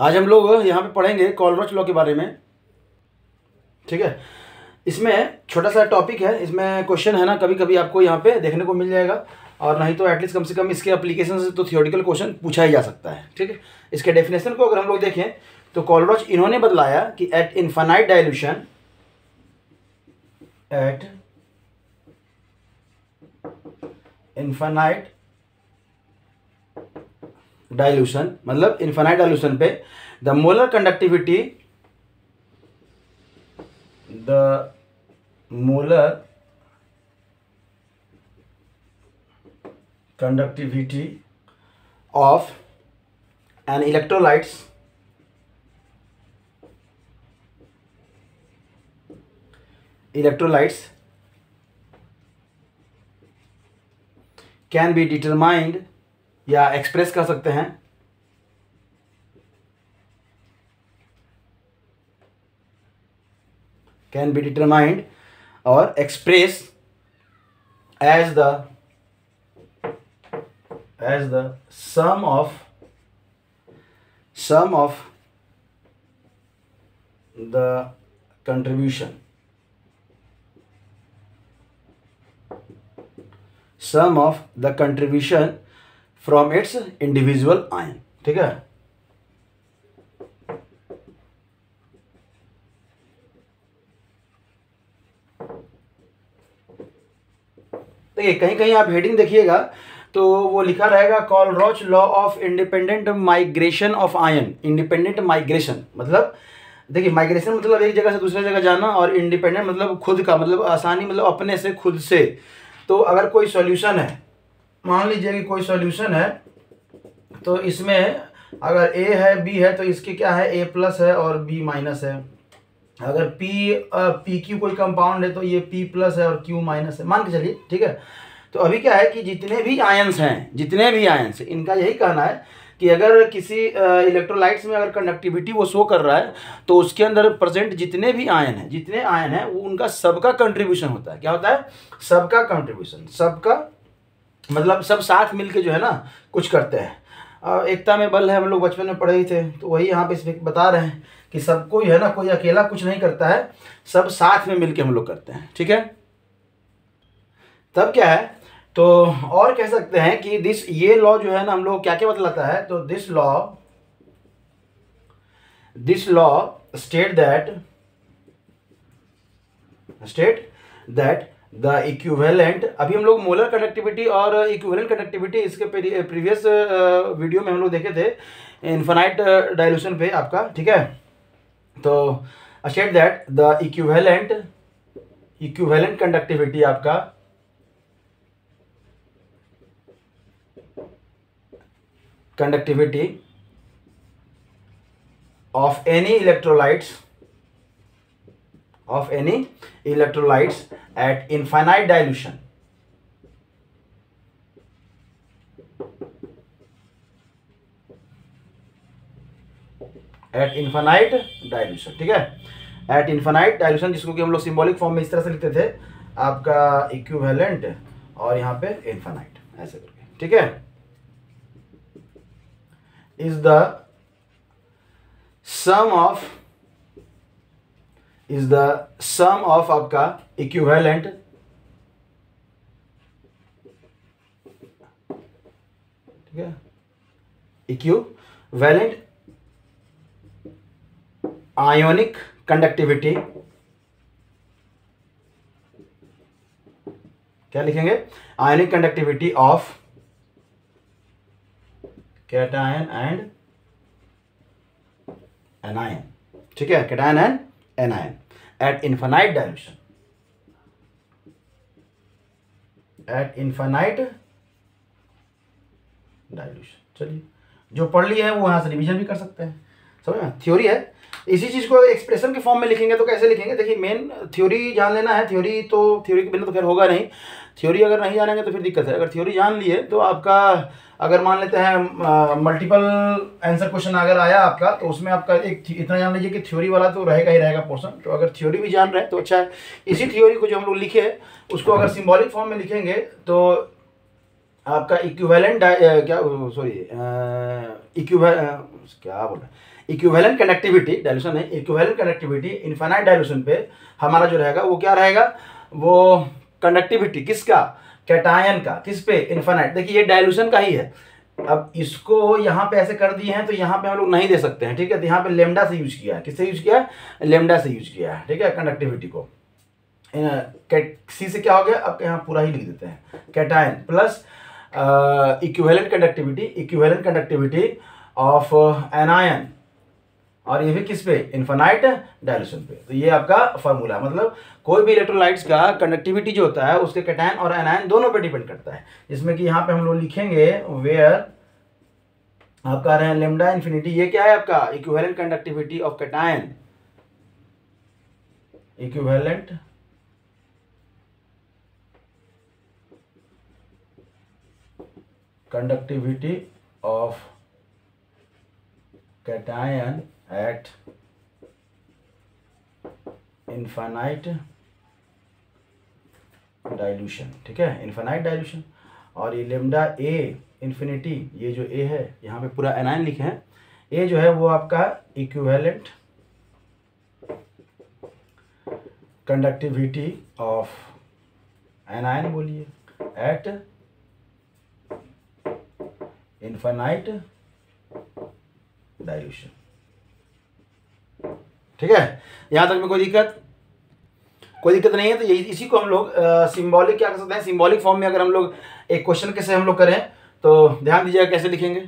आज हम लोग यहाँ पे पढ़ेंगे कॉलरोच लॉ के बारे में। ठीक है, इसमें छोटा सा टॉपिक है, इसमें क्वेश्चन है ना कभी कभी आपको यहाँ पे देखने को मिल जाएगा, और नहीं तो एटलीस्ट कम से कम इसके एप्लीकेशन से तो थियोरेटिकल क्वेश्चन पूछा ही जा सकता है। ठीक है, इसके डेफिनेशन को अगर हम लोग देखें तो कॉलरोच इन्होंने बदलाया कि एट इनफाइनाइट डाइल्यूशन मतलब इनफाइनाइट डाइल्यूशन पे the molar conductivity of an electrolytes can be determined या एक्सप्रेस कर सकते हैं कैन बी डिटरमाइंड और express as the sum of the contribution from its individual ion। ठीक है, देखिए कहीं कहीं आप हेडिंग देखिएगा तो वो लिखा रहेगा Kohlrausch law of independent migration of ion. Independent migration मतलब देखिए, माइग्रेशन मतलब एक जगह से दूसरे जगह जाना, और इंडिपेंडेंट मतलब खुद का, मतलब आसानी, मतलब अपने से, खुद से। तो अगर कोई सॉल्यूशन है, मान लीजिए कि कोई सॉल्यूशन है, तो इसमें अगर ए है बी है तो इसके क्या है, ए प्लस है और बी माइनस है। अगर पी क्यू कोई कंपाउंड है तो ये पी प्लस है और क्यू माइनस है, मान के चलिए। ठीक है, तो अभी क्या है कि जितने भी आयंस हैं इनका यही कहना है कि अगर किसी इलेक्ट्रोलाइट्स में अगर कंडक्टिविटी वो शो कर रहा है तो उसके अंदर प्रेजेंट जितने आयन हैं वो उनका सबका कंट्रीब्यूशन होता है। क्या होता है? सबका कंट्रीब्यूशन। सबका मतलब सब साथ मिलके जो है ना कुछ करते हैं। एकता में बल है, हम लोग बचपन में पढ़े ही थे, तो वही यहाँ पे बता रहे हैं कि सबको जो है ना, कोई अकेला कुछ नहीं करता है, सब साथ में मिलके हम लोग करते हैं। ठीक है, तब क्या है, तो और कह सकते हैं कि ये लॉ जो है ना हम लोग क्या क्या बतलाता है, तो this law state that the equivalent, अभी हम लोग मोलर कंडक्टिविटी और इक्विवेलेंट कंडक्टिविटी इसके प्रीवियस वीडियो में हम लोग देखे थे इनफाइनाइट डाइल्यूशन पे आपका। ठीक है, तो state that the equivalent conductivity आपका conductivity of any electrolytes at infinite dilution ठीक है, एट इनफाइनाइट डाइल्यूशन, जिसको कि हम लोग सिंबॉलिक फॉर्म में इस तरह से लिखते थे, आपका इक्विवेलेंट और यहाँ पे इनफाइनाइट ऐसे करके। ठीक है, is the sum of आपका इक्विवेलेंट ठीक है, इक्विवेलेंट आयोनिक कंडक्टिविटी, क्या लिखेंगे, ionic conductivity of cation and anion. ठीक है, cation and anion eight infinite dilution, चलिए जो पढ़ लिए हैं वो यहाँ से रिवीजन भी कर सकते हैं, समझ में। थ्योरी है, इसी चीज़ को एक्सप्रेशन के फॉर्म में लिखेंगे तो कैसे लिखेंगे, देखिए मेन थ्योरी जान लेना है। थ्योरी के बिना तो खैर होगा नहीं, थ्योरी अगर नहीं जानेंगे तो फिर दिक्कत है। अगर थ्योरी जान लिए तो आपका, अगर मान लेते हैं मल्टीपल आंसर क्वेश्चन अगर आया आपका, तो उसमें आपका एक इतना जान लीजिए कि थ्योरी वाला तो रहेगा ही रहेगा पोर्शन। तो अगर थ्योरी भी जान रहे हैं तो अच्छा है। इसी थ्योरी को जो हम लोग लिखे उसको अगर सिंबॉलिक फॉर्म में लिखेंगे तो आपका इक्विवेलेंट क्या सॉरी क्या बोल रहा है, इक्विवेलेंट कनेक्टिविटी डायल्यूशन है, इक्विवेलेंट कनेक्टिविटी इनफाइनाइट डायल्यूशन पे हमारा जो रहेगा वो क्या रहेगा, वो कंडक्टिविटी किसका, कैटायन का, किस पे, इनफाइनाइट। देखिए ये डायल्यूशन का ही है। अब इसको यहाँ पे ऐसे कर दिए हैं तो यहाँ पे हम लोग नहीं दे सकते हैं, ठीक है। तो यहाँ पे लेमडा से यूज किया है, किससे यूज किया है, लेमडा से यूज किया है, ठीक है, कंडक्टिविटी को। सी से क्या हो गया, अब यहाँ पूरा ही लिख देते हैं, cation plus equivalent conductivity of anion, और ये भी किस पे, इनफाइनाइट डायल्यूशन पे। तो ये आपका फॉर्मूला, मतलब कोई भी इलेक्ट्रोलाइट्स का कंडक्टिविटी जो होता है उसके कैटायन और एनायन दोनों पे डिपेंड करता है। जिसमें कि यहाँ पे हम लोग लिखेंगे वेयर आप कह रहे हैं लेमडा इन्फिनिटी, ये क्या है आपका equivalent conductivity of cation, equivalent conductivity of cation at infinite dilution, ठीक है, इनफाइनाइट डाइल्यूशन। और ये लेमडा ए इन्फिनिटी, ये जो ए है यहाँ पे पूरा एनायन लिखे हैं, ए जो है वो आपका इक्विवेलेंट कंडक्टिविटी ऑफ एनायन बोलिए एट इनफाइनाइट डाइल्यूशन, ठीक है। यहां तक में कोई दिक्कत नहीं है। तो यही इसी को हम लोग सिंबॉलिक क्या कर सकते हैं, सिंबॉलिक फॉर्म में अगर हम लोग एक क्वेश्चन कैसे हम लोग करें तो ध्यान दीजिएगा कैसे लिखेंगे।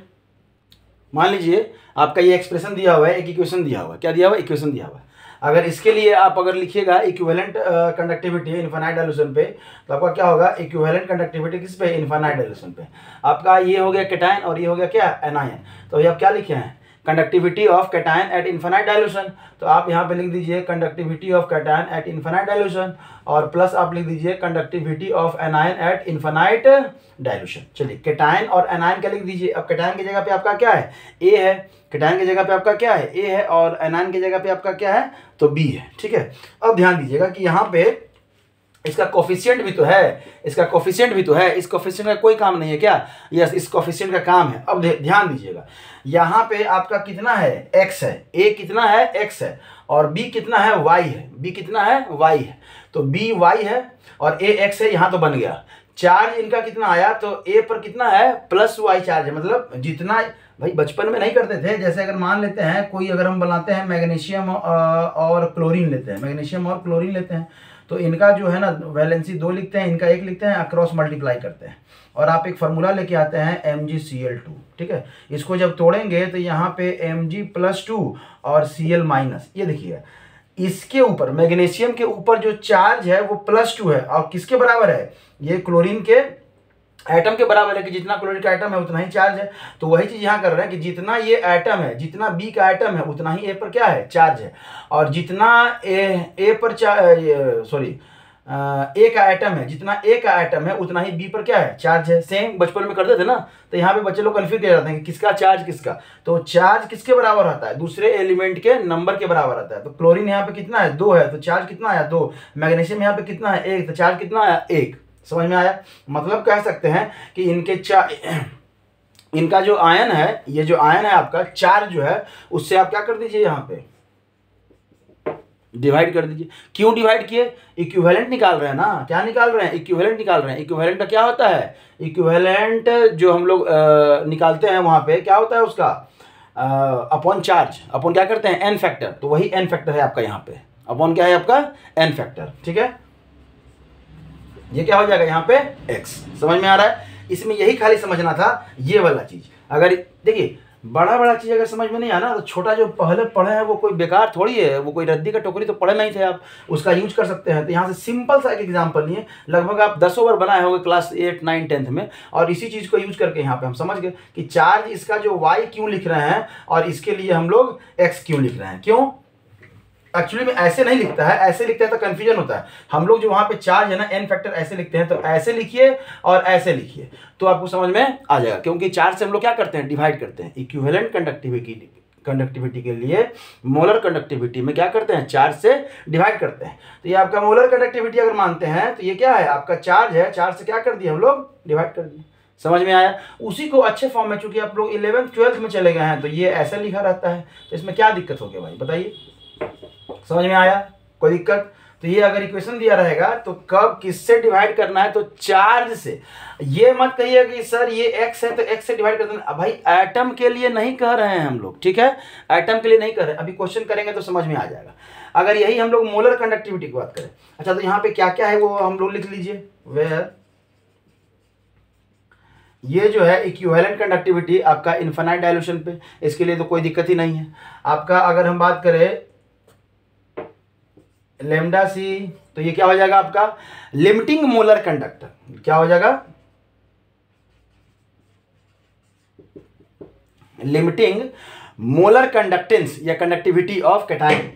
मान लीजिए आपका ये एक्सप्रेशन दिया हुआ है, एक इक्वेशन दिया हुआ है, क्या दिया हुआ है, इक्वेशन दिया हुआ है। अगर इसके लिए आप अगर लिखिएगा इक्विवेलेंट कंडक्टिविटी इनफाइनाइट डाइल्यूशन पे, तो आपका क्या होगा, इक्विवेलेंट कंडक्टिविटी किस पे, इनफाइनाइट डाइल्यूशन पे। आपका ये हो गया कैटायन और ये हो गया क्या, एनायन। तो ये आप क्या लिखे हैं, conductivity of cation eight infinite dilution. तो आप यहाँ पे लिख दीजिए conductivity of cation eight infinite dilution, और प्लस आप लिख दीजिए conductivity of anion eight infinite dilution. चलिए कैटायन और एनायन क्या लिख दीजिए। अब कैटायन की जगह पे आपका क्या है, ए है, कैटायन की जगह पे आपका क्या है, ए है, और एनायन की जगह पे आपका क्या है, तो बी है, ठीक है। अब ध्यान दीजिएगा कि यहाँ पे इसका कोफिशिएंट भी तो है, इसका कोफिशिएंट भी तो है, इस कोफिशिएंट का कोई काम नहीं है क्या, यस इस कोफिशिएंट का काम है। अब ध्यान दीजिएगा यहाँ पे आपका कितना है, x है, a कितना है, x है, और b कितना है, y है, b कितना है, y है। तो b y है और a x है, यहाँ तो बन गया। चार्ज इनका कितना आया, तो a पर कितना है, प्लस y चार्ज है। मतलब जितना भाई बचपन में नहीं करते थे, जैसे अगर मान लेते हैं कोई, अगर हम बनाते हैं मैग्नीशियम और क्लोरीन लेते हैं, मैग्नीशियम और क्लोरीन लेते हैं, तो इनका जो है ना वैलेंसी 2 लिखते हैं, इनका 1 लिखते हैं, अक्रॉस मल्टीप्लाई करते हैं, और आप एक फार्मूला लेके आते हैं MgCl2, ठीक है। इसको जब तोड़ेंगे तो यहाँ पे Mg+2 और Cl-, ये देखिए इसके ऊपर मैग्नीशियम के ऊपर जो चार्ज है वो +2 है, और किसके बराबर है, ये क्लोरीन के एटम के बराबर है, कि जितना क्लोरीन का एटम है उतना ही चार्ज है। तो वही चीज यहाँ कर रहे हैं कि जितना ये एटम है, जितना बी का एटम है उतना ही ए पर क्या है, चार्ज है, और जितना ए पर ए का एटम है, जितना ए का एटम है उतना ही बी पर क्या है, चार्ज है। सेम बचपन में करते थे ना, तो यहाँ पे बच्चे लोग कंफ्यूज कर जाते हैं कि किसका चार्ज किसका। तो चार्ज किसके बराबर आता है, दूसरे एलिमेंट के नंबर के बराबर आता है। तो क्लोरीन यहाँ पे कितना है, 2 है, तो चार्ज कितना आया, 2। मैग्नीशियम यहाँ पे कितना है, 1, तो चार्ज कितना आया, 1। समझ में आया। मतलब कह सकते हैं कि इनका जो आयन है, ये जो आयन है आपका, चार्ज जो है उससे आप क्या कर दीजिए, यहाँ पे डिवाइड कर दीजिए। क्यों डिवाइड किए, इक्विवेलेंट निकाल रहे हैं ना, क्या निकाल रहे हैं, इक्विवेलेंट निकाल रहे हैं। इक्विवेलेंट का क्या होता है, इक्विवेलेंट जो हम लोग निकालते हैं वहां पे क्या होता है उसका, अपॉन चार्ज, अपॉन क्या करते हैं, एन फैक्टर। तो वही एन फैक्टर है आपका यहाँ पे, अपॉन क्या है आपका, एन फैक्टर, ठीक है। ये क्या हो जाएगा यहाँ पे, x। समझ में आ रहा है। इसमें यही खाली समझना था, ये वाला चीज। अगर देखिए बड़ा चीज अगर समझ में नहीं आना, तो छोटा जो पहले पढ़े हैं वो कोई बेकार थोड़ी है, वो कोई रद्दी का टोकरी तो पढ़े नहीं थे आप, उसका यूज कर सकते हैं। तो यहाँ से सिंपल सा एक एग्जांपल लिए, लगभग आप 10 बार बनाए होंगे क्लास 8, 9, 10th में, और इसी चीज को यूज करके यहाँ पे हम समझ गए कि चार्ज इसका जो y क्यों लिख रहे हैं और इसके लिए हम लोग x क्यों लिख रहे हैं। क्यों, एक्चुअली में ऐसे नहीं लिखता है, ऐसे लिखते हैं तो कंफ्यूजन होता है। हम लोग जो वहां पे चार्ज है ना, एन फैक्टर ऐसे लिखते हैं, तो ऐसे लिखिए और ऐसे लिखिए तो आपको समझ में आ जाएगा। क्योंकि चार्ज से हम लोग क्या करते हैं, डिवाइड करते हैं। इक्विवेलेंट कंडक्टिविटी के लिए मोलर कंडक्टिविटी में क्या करते हैं, चार्ज से डिवाइड करते हैं। तो ये आपका मोलर कंडक्टिविटी अगर मानते हैं तो ये क्या है, आपका चार्ज है, चार्ज से क्या कर दिए हम लोग, डिवाइड कर दिए। समझ में आया। उसी को अच्छे फॉर्म में, चूंकि आप लोग 11th 12th में चले गए हैं तो ये ऐसा लिखा रहता है, तो इसमें क्या दिक्कत हो गया भाई बताइए, समझ में आया, कोई दिक्कत। तो ये अगर इक्वेशन दिया रहेगा तो कब किससे डिवाइड करना है, तो चार्ज से। ये मत कहिए कि सर ये x है तो x से डिवाइड कर देना, भाई एटम के लिए नहीं कह रहे हैं हम लोग, ठीक है, एटम के लिए नहीं कह रहे, अभी क्वेश्चन करेंगे तो समझ में आ जाएगा। अगर यही हम लोग मोलर कंडक्टिविटी की बात करें, अच्छा तो यहाँ पे क्या क्या है वो हम लोग लिख लीजिए। वेयर ये जो है इक्विवेलेंट कंडक्टिविटी आपका इनफाइनाइट डायल्यूशन पे, इसके लिए तो कोई दिक्कत ही नहीं है आपका। अगर हम बात करें लेमडा सी, तो ये क्या हो जाएगा आपका लिमिटिंग मोलर कंडक्टर, क्या हो जाएगा लिमिटिंग मोलर कंडक्टेंस या कंडक्टिविटी ऑफ कैटायन।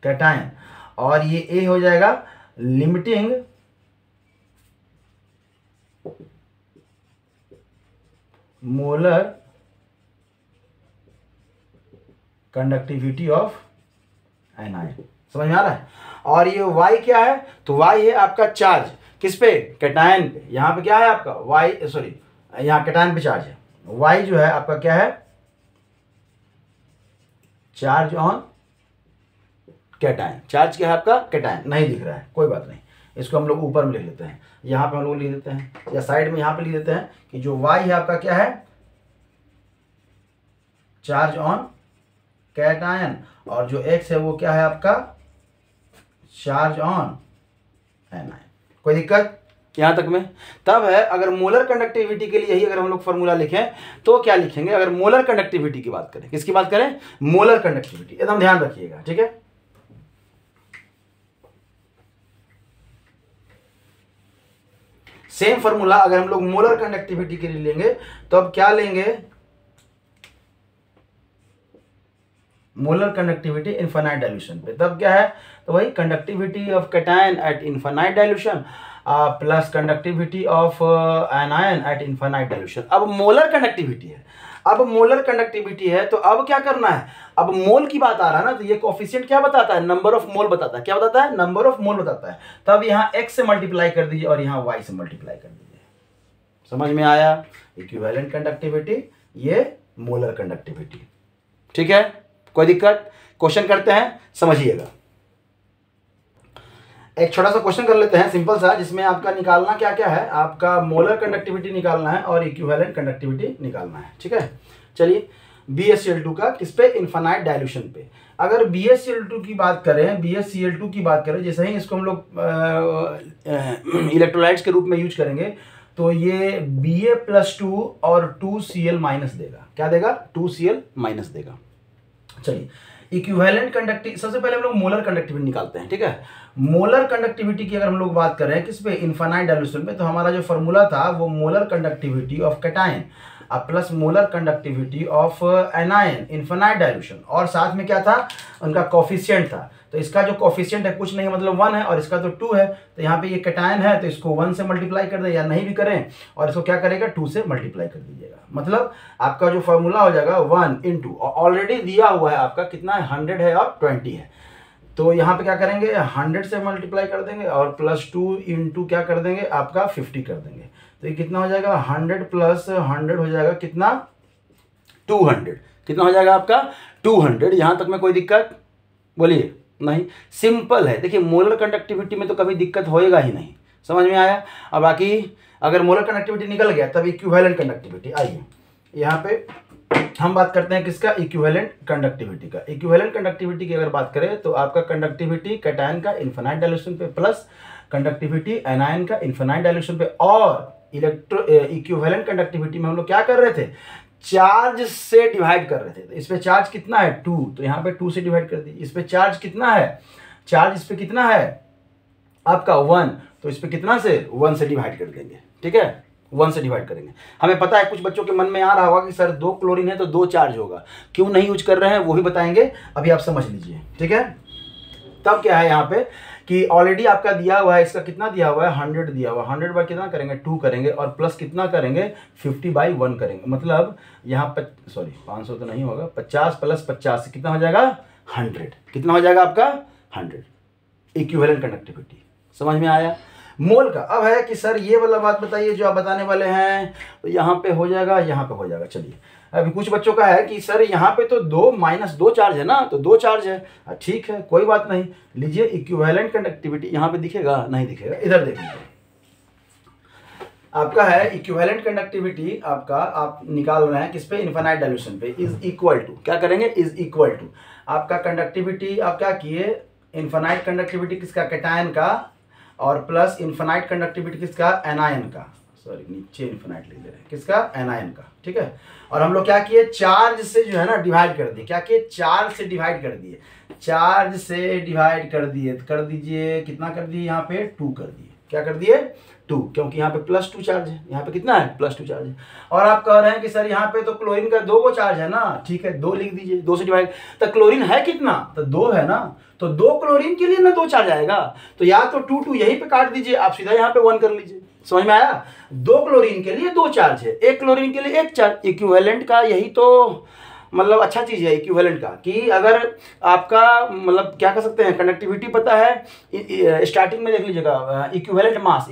कैटायन, और ये ए हो जाएगा limiting molar conductivity of anion, समझ में आ रहा है। और ये y क्या है, तो y है आपका चार्ज किस पे, कैटायन पे। यहाँ पे क्या है आपका y, सॉरी यहाँ कैटायन पे चार्ज है, y जो है आपका क्या है चार्ज ऑन कैटायन। चार्ज क्या है आपका कैटायन, नहीं दिख रहा है कोई बात नहीं, इसको हम लोग ऊपर में लिख लेते हैं, यहाँ पे हम लोग लिख देते हैं या साइड में यहाँ पे लिख देते हैं कि जो y है आपका क्या है चार्ज ऑन कैटायन, और जो x है वो क्या है आपका चार्ज ऑन एनायन। कोई दिक्कत यहाँ तक में। तब है अगर मोलर कंडक्टिविटी के लिए यही अगर हम लोग फॉर्मूला लिखें तो क्या लिखेंगे, अगर मोलर कंडक्टिविटी की बात करें, किसकी बात करें, मोलर कंडक्टिविटी, एकदम ध्यान रखिएगा, ठीक है। सेम फॉर्मूला अगर हम लोग मोलर कंडक्टिविटी के लिए लेंगे तो अब क्या लेंगे, मोलर कंडक्टिविटी इनफाइनाइट डाइल्यूशन पे। तब क्या है, तो वही conductivity of cation eight infinite dilution plus conductivity of anion eight infinite dilution. अब मोलर कंडक्टिविटी है, अब मोलर कंडक्टिविटी है तो अब क्या करना है, अब मोल की बात आ रहा है ना, तो ये कोफिशिएंट क्या बताता है, नंबर ऑफ मोल बताता है, क्या बताता है, नंबर ऑफ मोल बताता है। तब यहाँ x से मल्टीप्लाई कर दीजिए और यहाँ y से मल्टीप्लाई कर दीजिए, समझ में आया। इक्विवेलेंट कंडक्टिविटी, ये मोलर कंडक्टिविटी, ठीक है, कोई दिक्कत। क्वेश्चन करते हैं, समझिएगा। एक छोटा सा क्वेश्चन कर लेते हैं सिंपल सा, जिसमें आपका निकालना क्या क्या है, आपका मोलर कंडक्टिविटी निकालना है और इक्विवेलेंट कंडक्टिविटी निकालना है, ठीक है। चलिए BaCl2 का किस पे, इनफाइनाइट डाइल्यूशन पे। अगर BaCl2 की बात करें, BaCl2 की बात करें, जैसे ही इसको हम लोग इलेक्ट्रोलाइट्स के रूप में यूज करेंगे तो ये Ba+2 और 2Cl माइनस देगा, क्या देगा, 2Cl माइनस देगा। चलिए इक्विवेलेंट कंडक्टिविटी, सबसे पहले हम लोग मोलर कंडक्टिविटी निकालते हैं, ठीक है। मोलर कंडक्टिविटी की अगर हम लोग बात करें किस पे, इनफाइनाइट डाइल्यूशन पे, तो हमारा जो फॉर्मूला था वो molar conductivity of cation plus molar conductivity of anion infinite dilution, और साथ में क्या था उनका कोफिशिएंट था। तो इसका जो कोफिशिएंट है कुछ नहीं मतलब 1 है और इसका तो 2 है, तो यहाँ पे ये कैटायन है तो इसको 1 से मल्टीप्लाई कर दें या नहीं भी करें, और इसको क्या करेगा 2 से मल्टीप्लाई कर दीजिएगा। मतलब आपका जो फॉर्मूला हो जाएगा 1 इंटू, ऑलरेडी दिया हुआ है आपका कितना है 100 है और 20 है, तो यहाँ पे क्या करेंगे 100 से मल्टीप्लाई कर देंगे और प्लस 2 इंटू क्या कर देंगे आपका 50 कर देंगे, तो ये कितना हो जाएगा 100 प्लस 100 हो जाएगा कितना 200, कितना हो जाएगा आपका 200। यहाँ तक में कोई दिक्कत बोलिए, नहीं, सिंपल है। देखिए मोलर कंडक्टिविटी में तो कभी दिक्कत होएगा ही नहीं, समझ में आया। और बाकी अगर मोलर कंडक्टिविटी निकल गया तब इक्विवेलेंट कंडक्टिविटी। आइए यहाँ पे हम बात करते हैं किसका, इक्विवेलेंट कंडक्टिविटी का। इक्विवेलेंट कंडक्टिविटी की अगर बात करें तो आपका कंडक्टिविटी कैटायन का इनफाइनाइट डाइल्यूशन पे प्लस कंडक्टिविटी एनायन का इनफाइनाइट डाइल्यूशन पे, और इक्विवेलेंट कंडक्टिविटी में हम लोग क्या कर रहे थे, चार्ज से डिवाइड कर रहे थे। तो इस पे चार्ज कितना है 2, तो यहाँ पे 2 से डिवाइड कर दीजिए। इस पे चार्ज कितना है, चार्ज इस पे कितना है आपका 1, तो इस पे कितना से 1 से डिवाइड कर देंगे, ठीक है, 1 से डिवाइड करेंगे। हमें पता है कुछ बच्चों के मन में आ रहा होगा कि सर 2 क्लोरीन है तो 2 चार्ज होगा, क्यों नहीं यूज कर रहे हैं वो भी बताएंगे, अभी आप समझ लीजिए, ठीक है। तब क्या है यहाँ पे कि ऑलरेडी आपका दिया हुआ है, इसका कितना दिया हुआ है 100 दिया हुआ है, 100 बाय कितना करेंगे 2 करेंगे और प्लस कितना करेंगे 50/1 करेंगे, मतलब यहाँ पर सॉरी 500 तो नहीं होगा, 50 प्लस 50 कितना हो जाएगा 100। कितना हो जाएगा आपका 100 इक्विवेलेंट कंडक्टिविटी। समझ में आया। मोल का अब है कि सर ये वाला बात बताइए जो आप बताने वाले हैं, तो यहाँ पे हो जाएगा, यहाँ पे हो जाएगा। चलिए अभी कुछ बच्चों का है कि सर यहाँ पे तो 2 - 2 चार्ज है ना, तो 2 चार्ज है। ठीक है, कोई बात नहीं। लीजिए इक्विवेलेंट कंडक्टिविटी यहाँ पे दिखेगा, नहीं दिखेगा, इधर देख लीजिए। आपका है इक्विवेलेंट कंडक्टिविटी आपका, आप निकाल रहे हैं किस पे, इनफाइनाइट डाइल्यूशन पे। इज इक्वल टू, क्या करेंगे, इज इक्वल टू आपका कंडक्टिविटी, आप क्या किए, इनफाइनाइट कंडक्टिविटी किसका, कैटायन का, और प्लस इनफाइनाइट कंडक्टिविटी किसका, एनायन का। सॉरी नीचे इनफाइनाइट लिख दे रहे हैं, किसका, एनायन का। ठीक है, और हम लोग क्या किए, चार्ज से जो है ना डिवाइड कर दिए। क्या किए, चार्ज से डिवाइड कर दिए, चार्ज से डिवाइड कर दिए। कर दीजिए, कितना कर दिए, यहाँ पे 2 कर दिए। क्या कर दिए, 2, क्योंकि यहाँ पे +2 चार्ज है, यहाँ पे कितना है, +2 चार्ज है। और आप कह रहे हैं कि सर यहाँ पे तो क्लोरीन का 2 चार्ज है ना, ठीक है 2 लिख दीजिए, 2 से डिवाइड। तो क्लोरीन है कितना, तो 2 है ना, तो 2 क्लोरीन के लिए ना 2 चार्ज आएगा, तो या तो 2 यहीं पे काट दीजिए, आप सीधा यहाँ पे 1 कर लीजिए। समझ में आया। 2 क्लोरीन के लिए 2 चार्ज है, 1 क्लोरीन के लिए 1 चार्ज। इक्विवेलेंट का यही तो मतलब अच्छा चीज़ है इक्विवेलेंट का, कि अगर आपका मतलब क्या कर सकते हैं, कंडक्टिविटी पता है। स्टार्टिंग में देख लीजिएगा इक्विवेलेंट मास,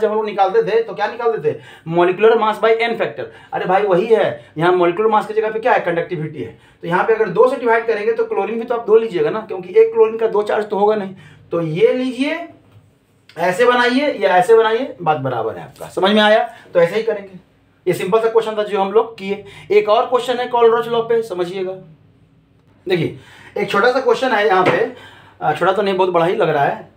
जब हम लोग निकालते थे तो क्या निकालते थे, molecular mass by n factor. अरे भाई वही है, यहाँ मॉलिक्यूलर मास की जगह पे क्या है, कंडक्टिविटी है। तो यहाँ पे अगर 2 से डिवाइड करेंगे तो क्लोरीन भी तो आप 2 लीजिएगा ना, क्योंकि 1 क्लोरीन का 2 चार्ज तो होगा नहीं। तो ये लीजिए, ऐसे बनाइए या ऐसे बनाइए, बात बराबर है आपका। समझ में आया, तो ऐसे ही करेंगे। ये सिंपल सा क्वेश्चन था जो हम लोग किए। एक और क्वेश्चन है कॉलरॉच लॉ पे, समझिएगा। देखिए एक छोटा सा क्वेश्चन है यहाँ पे, छोटा तो नहीं, बहुत बड़ा ही लग रहा है।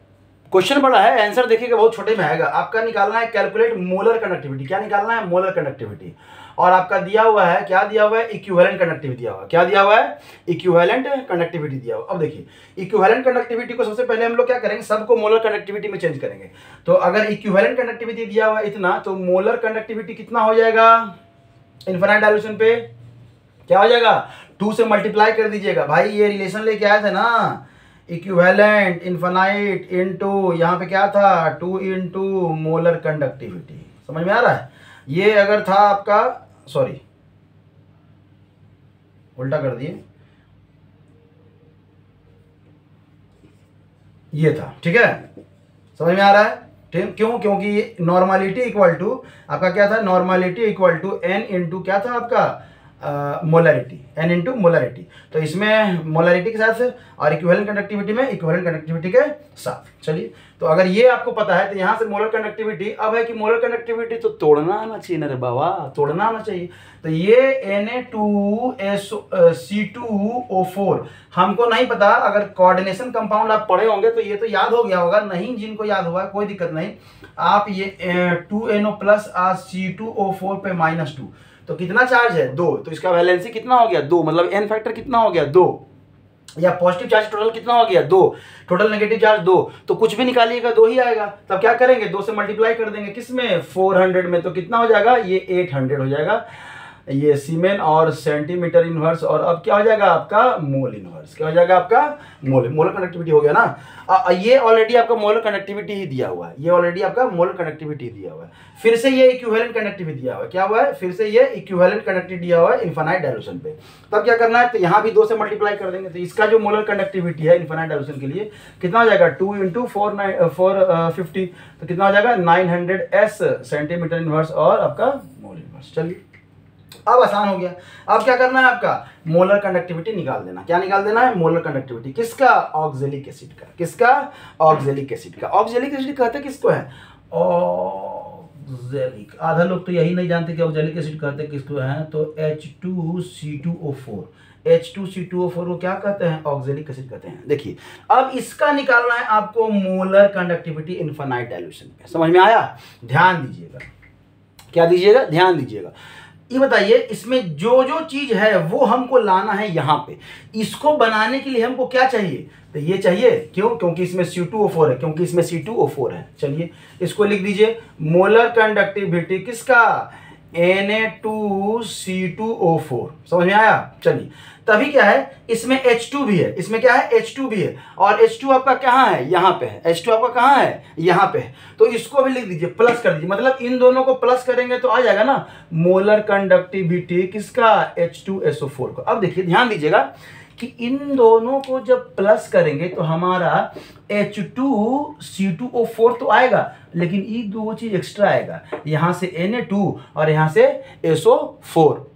क्वेश्चन बड़ा है, आंसर देखिएगा बहुत छोटे में आएगा। आपका निकालना है कैलकुलेट मोलर कंडक्टिविटी। क्या निकालना है, मोलर कंडक्टिविटी। और आपका दिया हुआ है, क्या दिया हुआ है, इक्विवेलेंट कंडक्टिविटी दिया हुआ है। क्या दिया हुआ है, इक्विवेलेंट कंडक्टिविटी दिया हुआ। अब देखिए इक्विवेलेंट कंडक्टिविटी को सबसे पहले हम लोग क्या करेंगे, सबको मोलर कंडक्टिविटी में चेंज करेंगे। तो अगर इक्विवेलेंट कंडक्टिविटी दिया हुआ है इतना, तो मोलर कंडक्टिविटी कितना हो जाएगा, इनफाइनाइट डाइल्यूशन पे क्या हो जाएगा, 2 से मल्टीप्लाई कर दीजिएगा। भाई ये रिलेशन लेके आए थे ना, इक्विवेलेंट इनफाइनाइट इनटू यहाँ पे क्या था, 2 इंटू मोलर कंडक्टिविटी। समझ में आ रहा है। ये अगर था आपका, सॉरी उल्टा कर दिए, ये था, ठीक है। समझ में आ रहा है, ठीक। क्यों, क्योंकि नॉर्मलिटी इक्वल टू आपका क्या था, normality equal to n into क्या था आपका, मोलरिटी, n इंटू मोलरिटी। तो इसमें मोलरिटी के साथ और इक्विवेलेंट कंडक्टिविटी में इक्विवेलेंट कंडक्टिविटी के साथ। चलिए, तो अगर ये आपको पता है तो यहाँ से मोलर कंडक्टिविटी। अब है कि मोलर कंडक्टिविटी तो तोड़ना आना चाहिए ना रे बाबा, तोड़ना आना चाहिए। तो ये Na2CO4 हमको नहीं पता, अगर कोऑर्डिनेशन कंपाउंड आप पढ़े होंगे तो ये तो याद हो गया होगा, नहीं जिनको याद हुआ कोई दिक्कत नहीं। आप ये 2NO प्लस C2O4 पे -2, तो कितना चार्ज है, 2, तो इसका वैलेंसी कितना हो गया, 2, मतलब n फैक्टर कितना हो गया, 2, या पॉजिटिव चार्ज टोटल कितना हो गया, 2, टोटल नेगेटिव चार्ज 2। तो कुछ भी निकालिएगा 2 ही आएगा। तब क्या करेंगे, 2 से मल्टीप्लाई कर देंगे, किसमें, 400 में। तो कितना हो जाएगा, ये 800 हो जाएगा, ये सीमेन और सेंटीमीटर इनवर्स। और अब क्या हो जाएगा आपका, मोल इनवर्स। क्या हो जाएगा आपका, मोलर कंडक्टिविटी हो गया ना। ये ऑलरेडी आपका मोलर कंडक्टिविटी ही दिया हुआ है, ये ऑलरेडी आपका मोलर कंडक्टिविटी दिया हुआ है। फिर से ये इक्विवेलेंट कंडक्टिविटी दिया हुआ है, क्या हुआ है, फिर से ये इक्विवेलेंट कंडक्टिविटी दिया हुआ है इनफाइनाइट डाइल्यूशन पे। तब क्या करना है, तो यहाँ भी 2 से मल्टीप्लाई कर देंगे। तो इसका जो मोलर कंडक्टिविटी है इनफाइनाइट डाइल्यूशन के लिए कितना हो जाएगा, 2 इंटू 450, तो कितना हो जाएगा 900s सेंटीमीटर इनवर्स और आपका मोल इनवर्स। चलिए अब आसान हो गया। अब क्या करना है, आपका मोलर कंडक्टिविटी निकाल देना। क्या निकाल देना है, मोलर कंडक्टिविटी किसका, ऑक्जेलिक एसिड का। किसका, ऑक्जेलिक एसिड का। ऑक्जेलिक एसिड कहते किसको है, ऑक्जेलिक। आधा लोग तो यही नहीं जानते कि ऑक्जेलिक एसिड कहते किसको है। तो H2C2O4, H2C2O4 को क्या कहते हैं, ऑक्जेलिक एसिड कहते हैं। देखिए अब इसका निकालना है आपको मोलर कंडक्टिविटी इनफाइनाइट डाइल्यूशन पे। समझ में आया, ध्यान दीजिएगा। क्या दीजिएगा, ध्यान दीजिएगा। ये बताइए इसमें जो जो चीज है वो हमको लाना है यहाँ पे। इसको बनाने के लिए हमको क्या चाहिए, तो ये चाहिए। क्यों, क्योंकि इसमें C2O4 है, क्योंकि इसमें C2O4 है। चलिए इसको लिख दीजिए, मोलर कंडक्टिविटी किसका, Na2C2O4। समझ में आया। चलिए तभी क्या है, इसमें H2 भी है, इसमें क्या है, H2 भी है। और H2 आपका कहाँ है, यहाँ पे है। H2 आपका कहाँ है, यहाँ पे है। तो इसको भी लिख दीजिए, प्लस कर दीजिए, मतलब इन दोनों को प्लस करेंगे तो आ जाएगा ना मोलर कंडक्टिविटी किसका, H2SO4 को। अब देखिए ध्यान दीजिएगा कि इन दोनों को जब प्लस करेंगे तो हमारा H2C2O4 तो आएगा, लेकिन ये दो चीज एक्स्ट्रा आएगा, यहाँ से Na2 और यहाँ से SO4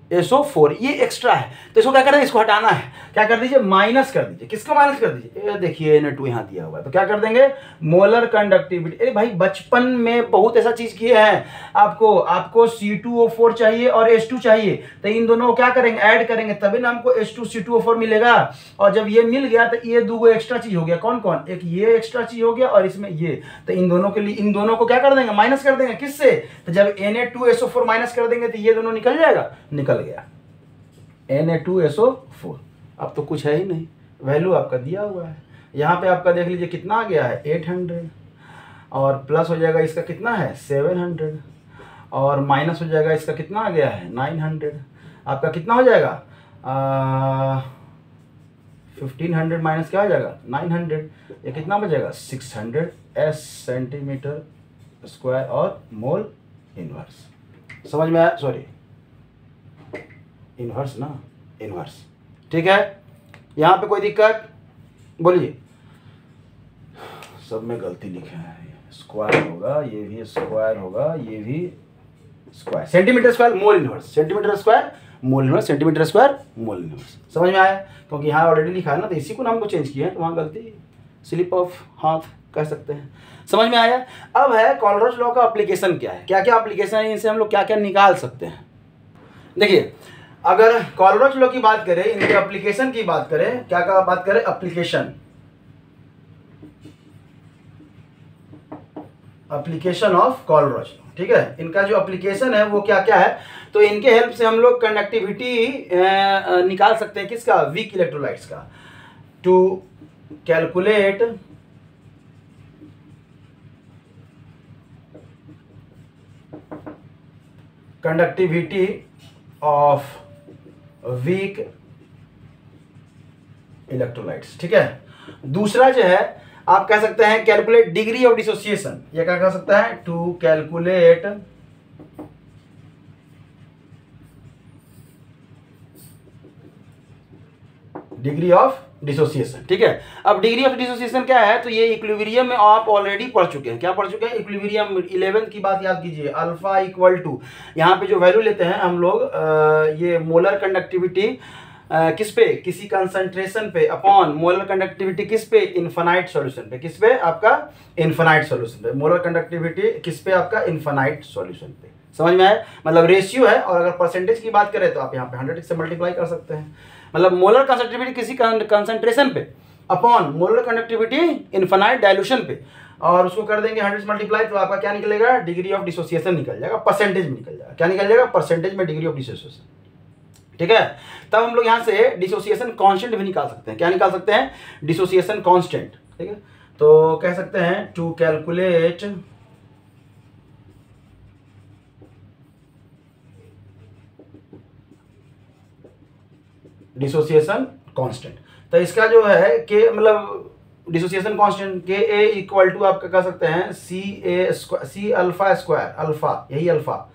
ये एक्स्ट्रा है। तो इसको क्या करना है, इसको हटाना है, क्या कर दीजिए, माइनस कर दीजिए। किसको माइनस कर दीजिए, ये देखिए Na2 यहाँ दिया हुआ है, तो क्या कर देंगे, मोलर कंडक्टिविटी। अरे भाई बचपन में बहुत ऐसा चीज किए हैं, आपको C2O4 चाहिए और H2 चाहिए, तो इन दोनों को क्या करेंगे, ऐड करेंगे, तभी ना हमको H2C2O4 मिलेगा। और जब ये मिल गया तो ये दो एक्स्ट्रा चीज हो गया, कौन कौन, एक ये एक्स्ट्रा चीज हो गया और इसमें ये, तो इन दोनों के लिए इन दोनों को क्या कर देंगे, माइनस कर देंगे। किससे, तो जब Na2SO4 माइनस कर देंगे तो ये दोनों निकल जाएगा, निकल गया Na2SO4। अब तो कुछ है ही नहीं, वैल्यू आपका दिया हुआ है। यहाँ पे आपका देख लीजिए कितना आ गया है 800, और प्लस हो जाएगा इसका कितना है 700, और माइनस हो जाएगा इसका कितना आ गया है 900। आपका कितना हो जाएगा 1500 माइनस क्या हो जाएगा 900, ये कितना बचेगा 600 S सेंटीमीटर स्क्वायर और मोल इनवर्स। समझ में आया, सॉरी इनवर्स ना, इनवर्स, ठीक है। यहाँ पे कोई दिक्कत बोलिए, सब में गलती लिखे हैं, स्क्वायर होगा, ये भी स्क्वायर होगा, ये भी square, centimetre square mole inverse, centimetre square mole inverse, centimetre square mole inverse. समझ में आया, क्योंकि यहाँ ऑलरेडी लिखा है ना, तो इसी को नाम को चेंज किया है, तो वहाँ गलती, स्लिप ऑफ हाथ कह सकते हैं। समझ में आया। अब है कॉलरॉच लॉ का एप्लीकेशन क्या है, क्या क्या एप्लीकेशन है, इनसे हम लोग क्या क्या निकाल सकते हैं। देखिए अगर कॉलरॉच लॉ की बात करें, इनके एप्लीकेशन की बात करें, क्या क्या बात करें, एप्लीकेशन ऑफ कॉलरॉच लॉ, ठीक है। इनका जो एप्लीकेशन है वो क्या क्या है, तो इनके हेल्प से हम लोग कंडक्टिविटी निकाल सकते हैं, किसका, वीक इलेक्ट्रोलाइट्स का, to calculate conductivity of weak electrolytes, ठीक है। दूसरा जो है आप कह सकते हैं कैलकुलेट डिग्री ऑफ डिसोसिएशन, ये क्या कह सकता है, to calculate degree of dissociation, ठीक है। अब डिग्री ऑफ डिसोसिएशन क्या है, तो ये इक्विलिब्रियम में आप ऑलरेडी पढ़ चुके हैं, क्या पढ़ चुके हैं, इक्विलिब्रियम 11 की बात याद कीजिए, अल्फा इक्वल टू, यहाँ पे जो वैल्यू लेते हैं हम लोग ये मोलर कंडक्टिविटी किस पे, किसी कंसंट्रेशन पे, अपॉन मोलर कंडक्टिविटी किस पे, इनफाइनाइट सॉल्यूशन पे, किस पे, आपका इनफाइनाइट सॉल्यूशन पे, मोलर कंडक्टिविटी किस पे, आपका इनफाइनाइट सॉल्यूशन पे। समझ में आया, मतलब रेशियो है, और अगर परसेंटेज की बात करें तो आप यहाँ पे 100 से मल्टीप्लाई कर सकते हैं, मतलब मोलर कंडक्टिविटी किसी कंसंट्रेशन पे upon molar conductivity infinite dilution पे, और उसको कर देंगे 100 से मल्टीप्लाई, तो आपका क्या निकलेगा, डिग्री ऑफ डिसोसिएशन निकल जाएगा, परसेंटेज में निकल जाएगा, क्या निकल जाएगा, परसेंटेज में डिग्री ऑफ डिसोसिएशन, ठीक है। तब हम लोग यहाँ से डिसोसिएशन कांस्टेंट भी निकाल सकते हैं, क्या निकाल सकते हैं, डिसोसिएशन कांस्टेंट, ठीक है। तो कह सकते हैं टू कैलकुलेट डिसोसिएशन कांस्टेंट, तो इसका जो है कि मतलब डिसोसिएशन कांस्टेंट के ए इक्वल टू आपका कह सकते हैं सी अल्फा स्क्वायर, अल्फा यही अल्फा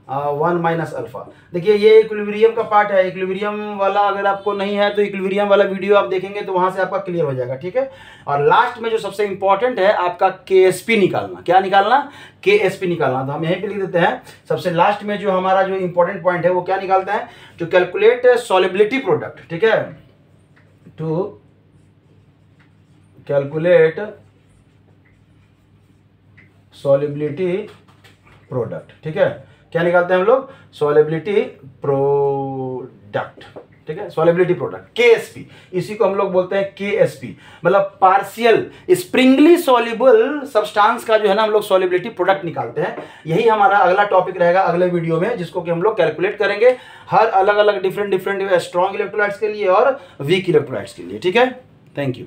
1 माइनस अल्फा। देखिए ये इक्विलिब्रियम का पार्ट है, इक्विलिब्रियम वाला अगर आपको नहीं है तो इक्विलिब्रियम वाला वीडियो आप देखेंगे तो वहां से आपका क्लियर हो जाएगा, ठीक है। और लास्ट में जो सबसे इंपॉर्टेंट है आपका KSP निकालना, क्या निकालना, KSP निकालना। तो हम यहीं पे लिख देते हैं, सबसे लास्ट में जो हमारा जो इंपॉर्टेंट पॉइंट है वो क्या निकालते हैं, टू कैलकुलेट सॉल्युबिलिटी प्रोडक्ट, ठीक है, टू कैलकुलेट सॉल्युबिलिटी प्रोडक्ट, ठीक है। क्या निकालते हैं हम लोग, सॉल्युबिलिटी प्रोडक्ट, ठीक है, सॉल्युबिलिटी प्रोडक्ट KSP, इसी को हम लोग बोलते हैं KSP, मतलब पार्शियल स्प्रिंगली सॉल्युबल सब्सटेंस का जो है ना हम लोग सॉल्युबिलिटी प्रोडक्ट निकालते हैं। यही हमारा अगला टॉपिक रहेगा अगले वीडियो में, जिसको कि हम लोग कैलकुलेट करेंगे हर अलग अलग डिफरेंट स्ट्रॉन्ग इलेक्ट्रोलाइट्स के लिए और वीक इलेक्ट्रोलाइट्स के लिए, ठीक है। Thank you.